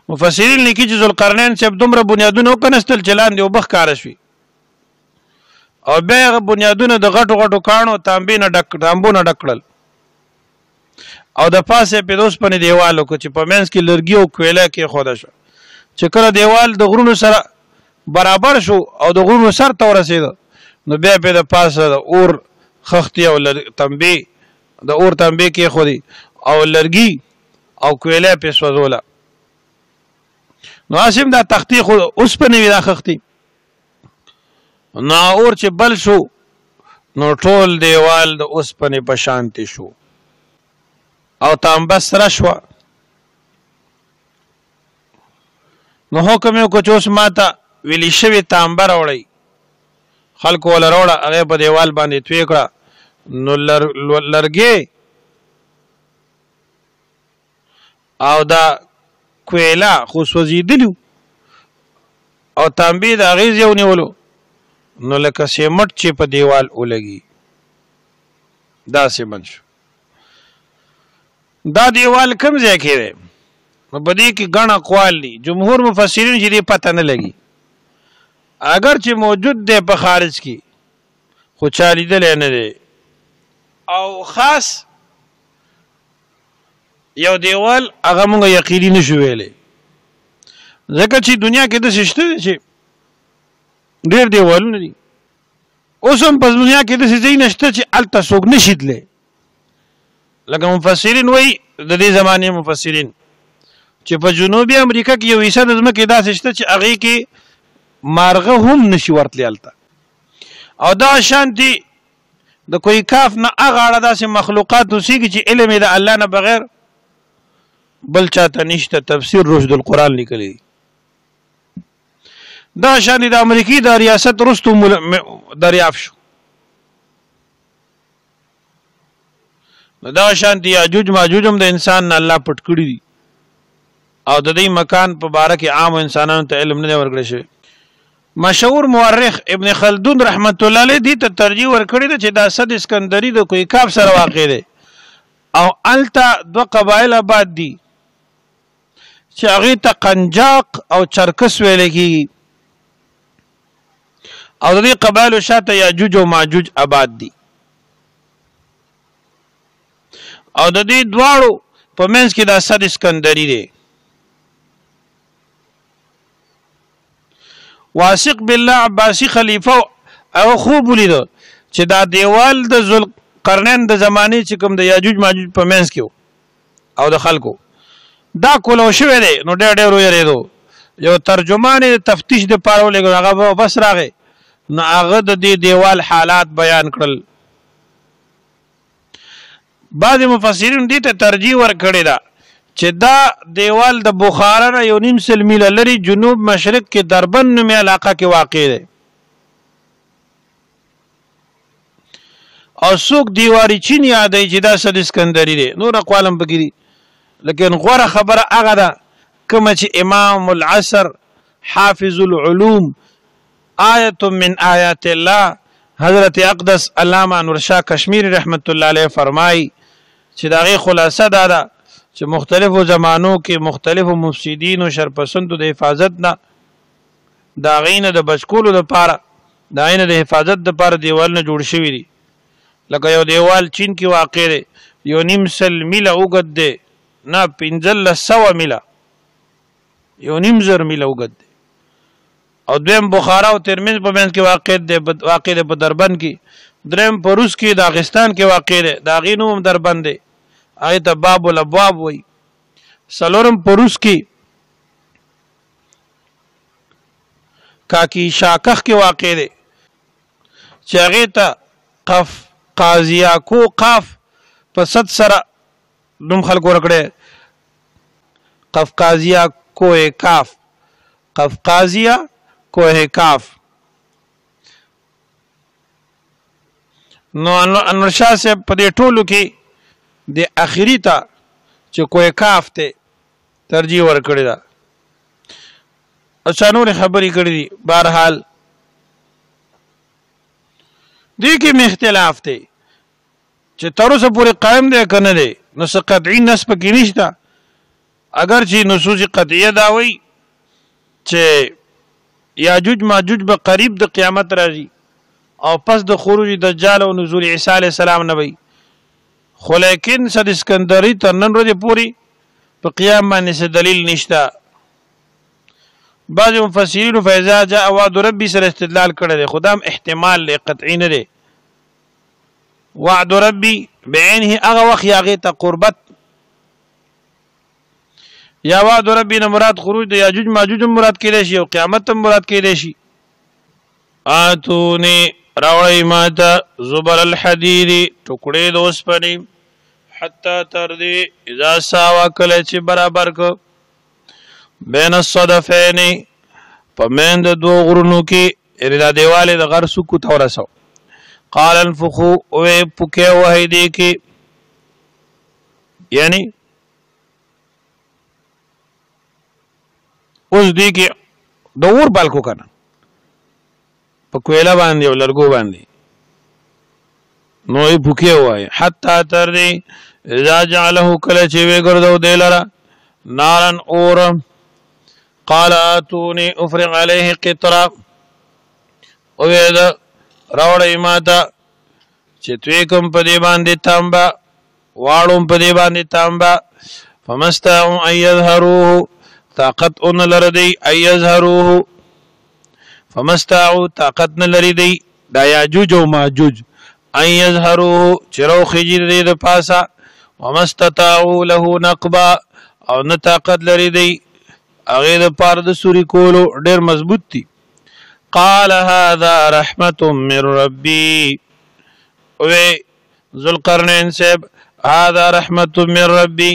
مفسرین لیکي چې ذوالقرنین صاحب دومره بنیادونه وکنستل چې لاندې اوبه ښکاره شوي او بیا هغه بنیادونه د غټو غټو کاڼو تانبو نه ډک کړل او د پاسه یې پې د اوسپنې دیوال وکړو چې په منځ کې لرګي او کویله کېښوده شوه. چې کله دیوال د غرونو سره برابر شو او د غرونو سر ته ورسېده نو بیا پې د پاسه د اور خښتې او تنبې د اور تنبې کېښودې او لرګي او کویله پې سوځوله. نو هسې دا تختې خو اوسپنې وي دا خښتې. نو اور چې بل شو نو ټول دیوال د اوسپنې په شانتې شو او تانبه سره شوه. نو حکم یې وکړو چې اوس ماته ویلي شوې تانبه راوړئ. خلکو وله راوړه هغې په دیوال باندې توی کړه. نو لرګې او دا کویله خو سوځېدلي او تانبې د هغې ځای ونیولو نو لکه سیمټ چې په دیوال ولګي داسې بند شو. دا دیوال کوم ځای کې دی؟ نو په دې کې ګڼ اقوال دي. جمهور مفسرین چې دې پته نه لګي. اگر چې موجود دی په خارج کې خو چا لیدلی نه دی. او خاص یو دیوال هغه مونږ یقیني نشو ویلی ځکه چې دنیا کې داسې شته دی چې ډېر دیوالونه دي. اوس هم په دنیا کې داسې ځای نشته چې هلته څوک نشي تللی. لکه مفسرین وایي د دې زمانې مفسرین چې په جنوبي امریکا کې یو حصه د ځمکې داسې شته چې هغې کې مارغه هم نشي ورتلی هلته. او دا شانتې د کوئی کاف نه هغه اړه داسې مخلوقات اوسېږي چې علم یې د الله نه بغیر بل چاته نشته. تفسیر رشد القرآن لیکلی دا شان د امریکای د ریاست رستو دریافت شو. دا شان د یاجوج ماجوج هم د انسان نه الله پټ کړی دي او د دې مکان په باره کې عام انسانانو ته علم نه ورکړی شوی. مشهور مورخ ابن خلدون رحمت الله علیه دې ته ترجیح ورکړی ده چې دا سد اسکندری د کوئی کاف سره واقع دی او الته دو قبایل آباد دي چې هغې ته قنجاق او چرکس ویل کېږي او د دې قبایلو شاته یاجوج او ماجوج آباد دي او د دې دواړو په منځ کې دا سد اسکندری دی. واثق بالله عباسی خلیفه او خوب ولید چې دا دیوال د ذوالقرنین د زمانه چې کوم د یاجوج ماجوج په منځ کې او د خلکو دا کولو شوی دی نو ډېر ویریدو یو ترجمان تفتیش د پاره ولګو هغه بس راغی نو هغه د دې دیوال حالات بیان کړل. بعض مفسرین دې ته ترجیح ورکړی ده چې دا دیوال د بخارا نه یو نیم سل میله لري جنوب مشرق کې دربن نومي علاقه کې واقع دی او څوک دیواری چین یادوي چې دا سد اسکندری دی. نور اقوالم پکې دي لیکن غوره خبره هغه ده کومه چې امام العصر حافظ العلوم آیت من آیات الله حضرت اقدس علامه نورشاه کشمیری رحمت الله علیه فرمای چې دا غي خلاصه ده چې مختلفو زمانو کې مختلفو مفسدین او شرپسندو د حفاظت نه دا غینه د بچکولو لپاره دا غینه د حفاظت لپاره دیوال نه جوړ شوی دی. لکه یو دیوال چین کې واقع دی یو نیم سل میله اوږد دی نه 1500 میله یو نیم زر میله اوږد دی او دویم بخارا او ترمذ په منځ کې واقع دی په دربند کې دریم په روس کې داغستان کې واقع دی دا غینو هم دربند دی هغه ته باب الابواب وای. سلورم په روس کې کاکی شاکخ کې واقع دی چې هغه ته قف قاضیا کو قاف په صد سره نوم خلکو ورکړي قف قاضیا کو کاف قف قاضیا کوه کاف. نو انور شاه صاحب په دې ټولو کې د اخیری ته چې کوه کاف ته ترجیح ورکړی ده او څنور خبرې کړې دي. بهرحال دې کې اختلاف دی چې تر اوسه پورې قائم دی که نه دی نو څه قطعي نص پکې نشته اگر چې نصوص قطعیه دا وایي چې یاجوج ماجوج به قریب د قیامت راځي او پس د خروج دجال او نزول عیسی علیه السلام نه وي خو لیکن سد اسکندری تر نن ورځې پورې په قیام باندې څه دلیل نشته. بعض مفسرین فاذا جاء وعد ربي سره استدلال کړی دی خو دا هم احتمال دی قطعي نه دی. وعد ربي بعینه هغه وخت هغې ته قربت یا وعد ربی نه مراد خروج د یاجوج ماجوج مراد کېدای شي او قیامت هم مراد کېدای شي. آتونی راوړی ماته زبر الحدید ټوکړې د اوسپنې حتی تر دې اذا ساوا کله چې برابر کو بین الصدفین په منځ د دوه غرونو کې یعنې دا دیوالې د غر څوکو ته ورسو. قال انفخو وې پوکې وهئ دې کې یعنی اوس دې کې د اور بالکو کنه په کویله باندې او لرګو باندې نو یې پوکې وایي حتی تر دې اذا جعله کله چې وې ګرځو دی لره نارن اور. قال آتوني افرغ عليه قطرا وې دا راوړی ماته چې توی کوم په دې باندې تانبه واړوم په دې باندې تانبه فمستطاعوا ان يظهروه طاقت ان لردی ان يظهروه فمستطاعوا طاقت نه لري دی دا یاجوج او ماجوج ان يظهروه چرو خجی دی د پاسا ومستطاعوا له نقبا او نه طاقت لري دی هغه د پاره د سوري کولو ډیر مضبوط دي. قال هذا رحمت من ربي وی ذوالقرنین صاحب هذا رحمت من ربی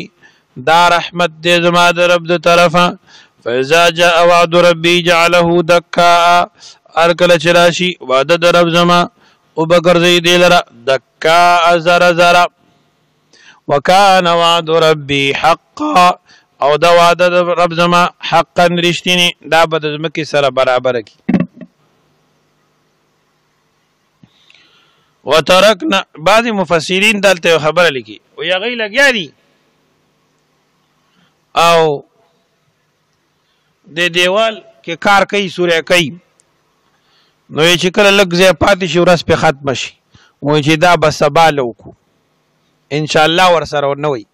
دا رحمت دې زما د رب د طرفه فاذا جاء وعد ربي جعله دكاء ارکل چراشی وعده د رب زما او بګرځي دې لرا دكاء زرا زرا وكان وعد ربي حقا او دا وعده د رب زما حقا رښتینی دا به د زمکې سره برابر کی وترکنا بعض مفسرین دلته خبره لیکي او یغی لګیا دي او د دیوال کې کار کوي سورې کوي نو چې کله لږ ځای پاتې شي ورځ په ختم شي وایي چې دا به سبا لوکو ان شاء الله ور سره نه وي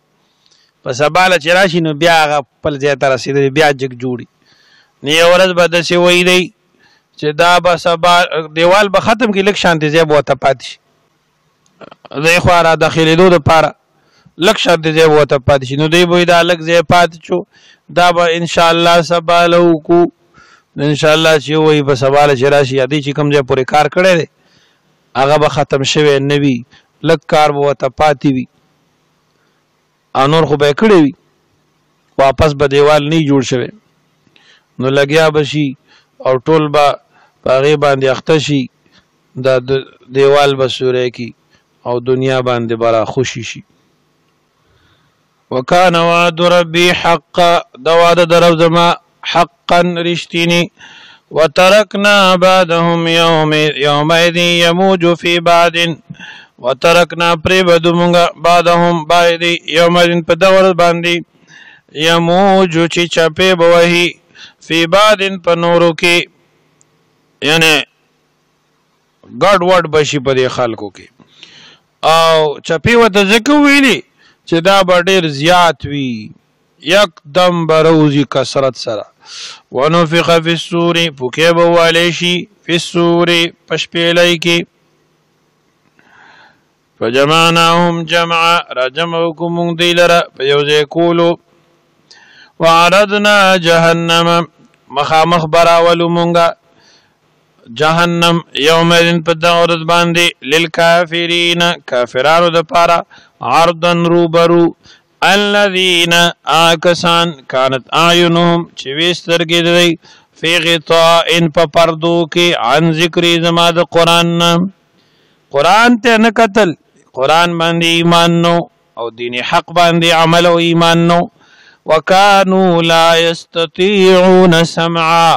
په سبا له چې راشي نو بیا هغه خپل ځای ته رسېدلی بیا جګ جوړي نو یوه ورځ به داسې وایي دی چې دا به سبا دیوال به ختم کړي لږ شانتې ځای به ورته پاتې شي دی خوا را داخلېدو دپاره لږ شانتې ځای به ورته پاتې شي نو دوی به وایي دا لږ ځای پاتې شو دا به انشاءالله سبا له وکړو انشاءالله چې وایي په سبا له چې راشي یا دی چې کوم ځای پورې کار کړی دی هغه به ختم شوی نه وي لږ کار به ورته پاتې وي او نور خو به یې کړی وي واپس به دیوال نه جوړ شوی نو لګیا به شي او ټول به په هغې باندې اخته شي دا دیوال به سوری کي او دنیا باندې به را خوشي شي وکان وعد ربي حقا دا وعده د رب زما حقا رښتینی وترکنا بعدهم یومئذ یموج فی بعد وترکنا پریبدو مونږه بعدهم بعد یومئذ په دور باندې یموج چې چپې به وهي فی بعد په نورو کې یعنی ګډ وډ بشي په دې خلکو کې او چپې ورته ځکه ویلي چې دا به ډېر زیات وي یکدم به روزي کثرت سره ونفخ فی الصور پوکې به والی شي فی الصور په شپېلۍ کې فجمعناهم جمعا را جمع وکړو مونږ دوی لره په یو ځای کولو وعرضنا جهنم مخامخ براولو مونږه جهنم یومئذ په دغه ورځ باندې للکافرین کافرانو دپاره عرضا روبرو الذین آکسان کانت اعینهم چې وې سترګې د دوی فی غطاء په پردو کې عن ذکري زما د قرآن نه قرآن ته نه کتل قرآن باندې ایمان نو او دین حق باندې عمل او ایمان نو وکانو لا یستطیعون سمعا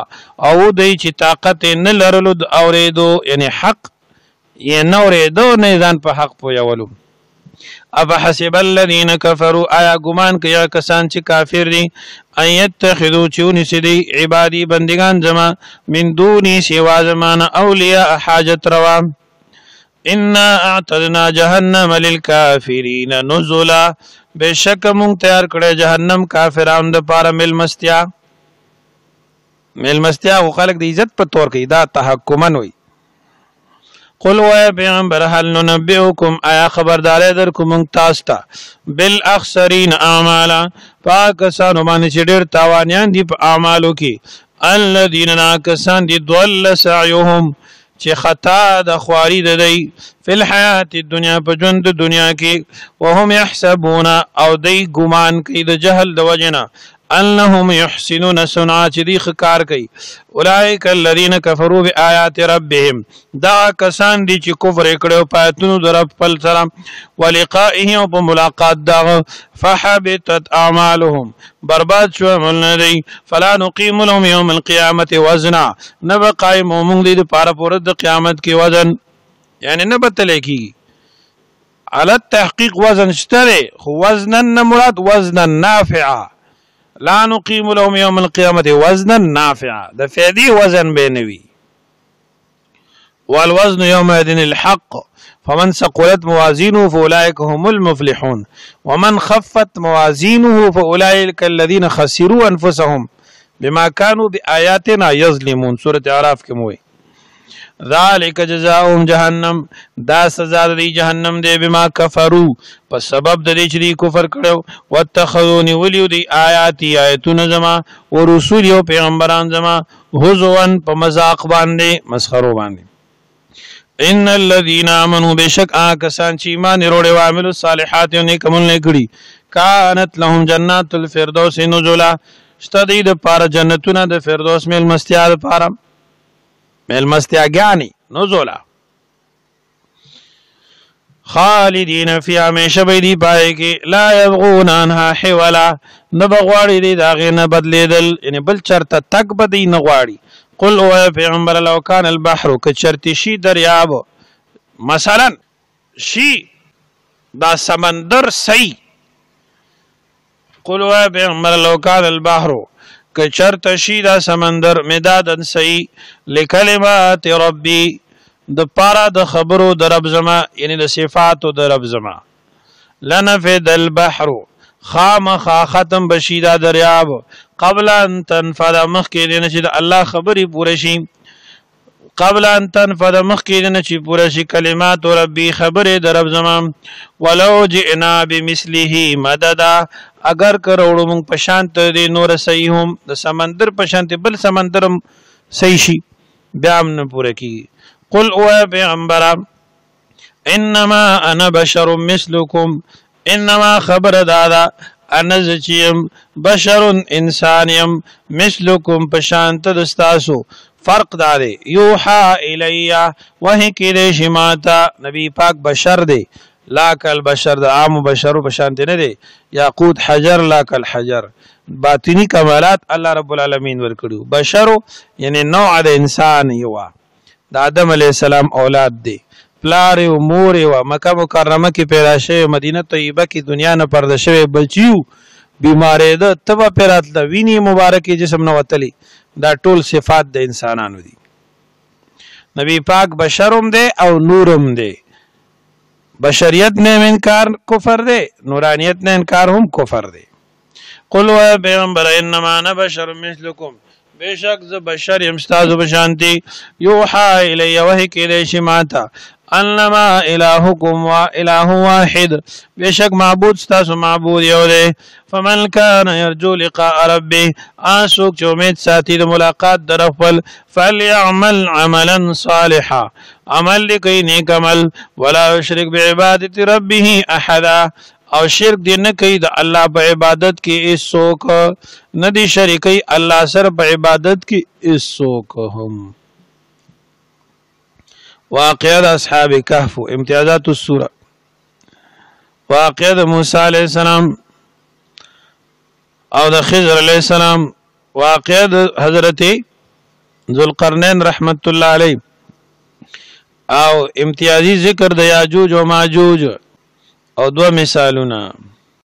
او دی چې طاقت نه لرلو د اورېدو یعنی حق یې نه اورېدو نه ځان په حق پویولو افحسب الذین کفروا آیا ګمان کوي کسان چې کافر دي ان یتخذوا چې ونیسي دی عبادي بندگان زما من دوني سوا زمانه اولیاء حاجت روا انا اعتدنا جهنم للکافرین نزلا بشک مونږ تیار کړی جهنم کافرانو دپاره میلمستیا خو خلک د عزت په طور کوي دا تحکمن وي قل وای پیغمبر هل ننبئکم آیا خبرداری درکو مونږ تاسو ته بالاخسرین اعمالا پاکسانو باندې چې ډېر تاوانیان دي په اعمالو کې الذین کسان دي ضل سعیهم چې خطا د خواري د دی فی الحیات الدنیا په ژوند د دنیا کې وهم یحسبون او دی ګمان کوي د جهل د وجنه انهم یحسنون صنعا چې دی ښه کار کوي اولئک الذین کفروا بآیات ربهم دا کسان دي چې کفر یې کړی په آیتونو د رب خپل سره ولقائه او په ملاقات دغه فحبطت اعمالهم برباد شو عملونه دی فلا نقیم لهم یوم القیامة وزنا نه به قایم موږ دی دپاره په ورځ د قیامت کې وزن یعنی نه به تلی کېږي علی التحقیق وزن شته دی خو وزنا نه مراد وزنا نافعا لا نقیم لهم یوم القیامة وزنا نافعا د فعلی وزن به نه وي والوزن يومئذ الحق فمن ثقلت موازينه فأولئك هم المفلحون ومن خفت موازينه فأولئك الذين خسروا أنفسهم بما كانوا بآياتنا يظلمون سورة اعراف کې موي ذلك جزاؤهم جهنم دا سزا دی جهنم دی بما کفروا په سبب د دې چې دی کفر کړو واتخذوني ولیو دی آیاتی آیتونه زما او رسول او پیغمبران زما هزوا په مذاق باندې مسخرو باندې ان الذين امنوا بشک کسان چې ایمان وروړي او عملو الصالحات نیک عمل کړي كانت لهم جنات الفردوس نزلا شتدي د پاره جنتونه د فردوس مل مستیا د پاره مل مستیا غاني نزلا خالدین فی همیشه بیدی پای کی لا یبغون عنها حولا نبغواړي دی داغه نه بدلیدل یعنی بل چرته تک بدی نه غواړي قل او پیغمبر لو کان البحر کچرتی شی دریاب مثلا شی دا سمندر سی قل او پیغمبر لو کان البحر کچرت شی دا سمندر مدادن سی لکلمات ربی د پارا د خبرو د رب زما یعنی د صفاتو د رب زما لنفد البحر خامخ ختم بشیدا دریاب قبل ان تنفد مخکې دینه چې د الله خبرې پوره شي قبل ان تنفد مخکې دینه چې پوره شي کلمات ربي خبرې د رب زما ولو جئنا بمثله مددا اگر کروڑو مونږ پشانت دي نور صحیح هم د سمندر پشانت بل سمندرم صحیح شي بیا هم پوره کی قل او پیغمبر انما انا بشر مثلكم انما خبر دادا انا زچیم بشر انسانیم مثلكم پشانت دستاسو فرق داده یوحا الیا وحی کی دے شماتا نبی پاک بشر دے لاک البشر دا عام بشر پشانت نه دے یاقوت حجر لاک الحجر باطنی کمالات الله رب العالمین ورکړو بشر یعنی نوع د انسان یوا د آدم علیہ السلام اولاد دی پلار او مور او مکه مکرمه کې پیدا شوی مدینه طیبه کې دنیا نه پرده شوی بچیو بیمارې ده تبه پیرات د ویني مبارکي جسم نه وتلی دا ټول صفات د انسانانو دي نبی پاک بشرم دی او نورم دی بشریت نه انکار کفر دی نورانیت نه انکار هم کفر دی قل و پیغمبر انما انا بشر مثلکم بیشک ز بشر یم استاد بشانتی یوحا الی وحی کلی شماتا انما الہکم و الہ واحد بیشک معبود استاد معبود یو دی فمن کان یرجو لقاء ربه اسوک چې امید ساتي د ملاقات در خپل فليعمل عملا صالحا عمل لکي نیک عمل ولا یشرک بعبادت ربه احدا او شرک دی نه کوي د الله په عبادت کې هیڅوک نه دی شریکي الله سره په عبادت کې هیڅوک هم واقعه د اصحاب کهف امتیازات السوره واقعه د موسی علیه السلام او د خضر علیه السلام واقعه د حضرت ذوالقرنین رحمت الله علیه او امتیازی ذکر د یاجوج و ماجوج او دو مثالونه